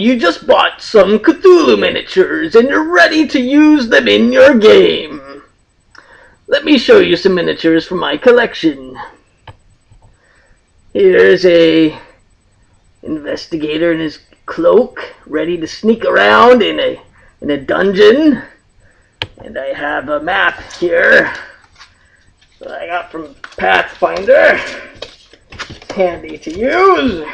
you just bought some Cthulhu miniatures and you're ready to use them in your game. Let me show you some miniatures from my collection. Here's a investigator in his cloak, ready to sneak around in a dungeon. And I have a map here that I got from Pathfinder. It's handy to use.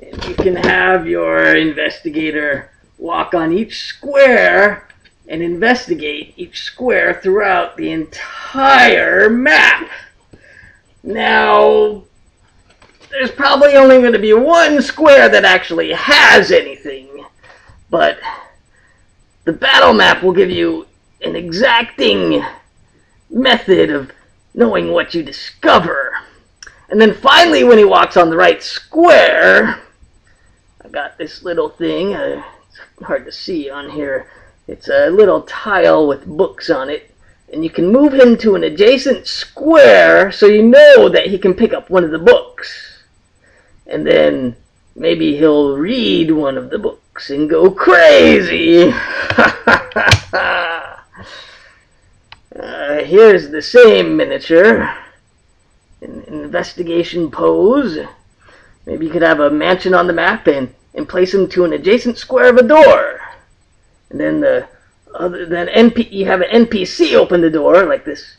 And you can have your investigator walk on each square and investigate each square throughout the entire map. Now, there's probably only going to be one square that actually has anything, but the battle map will give you an exacting method of knowing what you discover. And then finally, when he walks on the right square, I got this little thing, it's hard to see on here. It's a little tile with books on it. And you can move him to an adjacent square so you know that he can pick up one of the books. And then maybe he'll read one of the books and go crazy. Here's the same miniature. An investigation pose. Maybe you could have a mansion on the map and place him to an adjacent square of a door. And then you have an NPC open the door, like this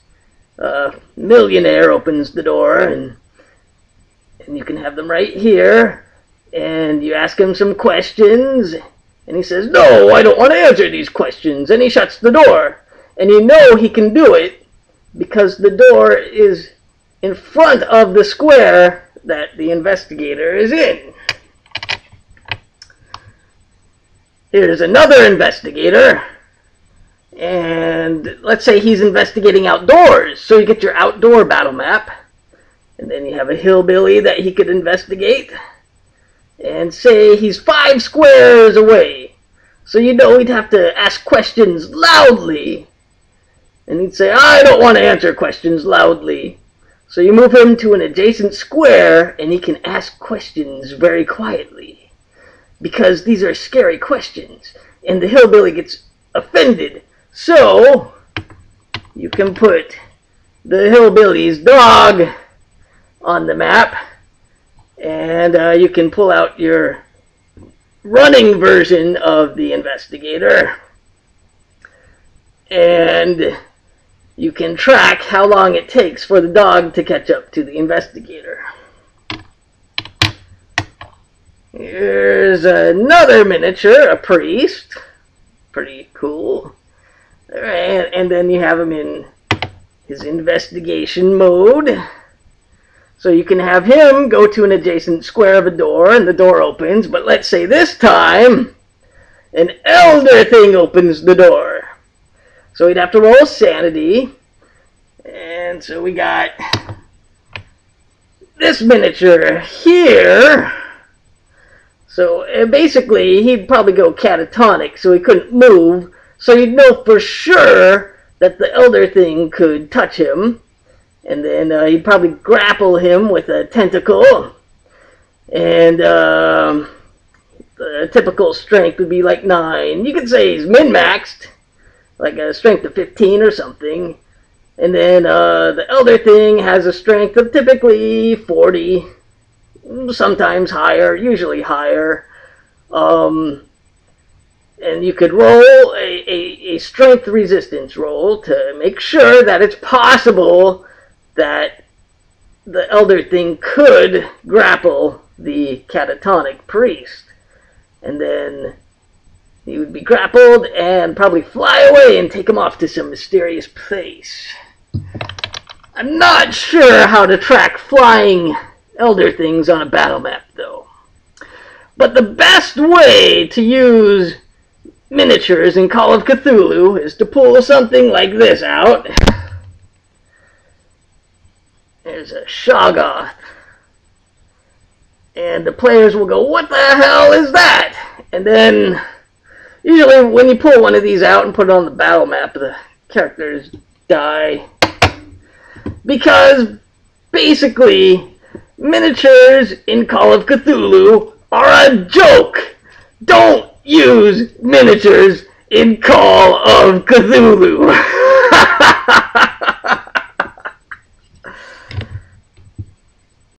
millionaire opens the door, and you can have them right here, and you ask him some questions, and he says, "No, I don't want to answer these questions," and he shuts the door. And you know he can do it because the door is in front of the square that the investigator is in. Here's another investigator. And let's say he's investigating outdoors, so you get your outdoor battle map, and then you have a hillbilly that he could investigate, and say he's 5 squares away, so you know he'd have to ask questions loudly, and he'd say, "I don't want to answer questions loudly," so you move him to an adjacent square, and he can ask questions very quietly, because these are scary questions, and the hillbilly gets offended. So, you can put the hillbilly's dog on the map, and you can pull out your running version of the investigator, and you can track how long it takes for the dog to catch up to the investigator. Here's another miniature, a priest. Pretty cool. And then you have him in his investigation mode. So you can have him go to an adjacent square of a door and the door opens, but let's say this time an elder thing opens the door. So he'd have to roll sanity. And so we got this miniature here. So basically he'd probably go catatonic, so he couldn't move. So you'd know for sure that the elder thing could touch him. And then you'd probably grapple him with a tentacle. And the typical strength would be like 9. You could say he's min-maxed, like a strength of 15 or something. And then the elder thing has a strength of typically 40, sometimes higher, usually higher. And you could roll a strength resistance roll to make sure that it's possible that the elder thing could grapple the catatonic priest. And then he would be grappled and probably fly away and take him off to some mysterious place. I'm not sure how to track flying elder things on a battle map, though. But the best way to use miniatures in Call of Cthulhu is to pull something like this out. There's a Shoggoth. And the players will go, "What the hell is that?" And then, usually when you pull one of these out and put it on the battle map, the characters die. Because, basically, miniatures in Call of Cthulhu are a joke. Don't use miniatures in Call of Cthulhu.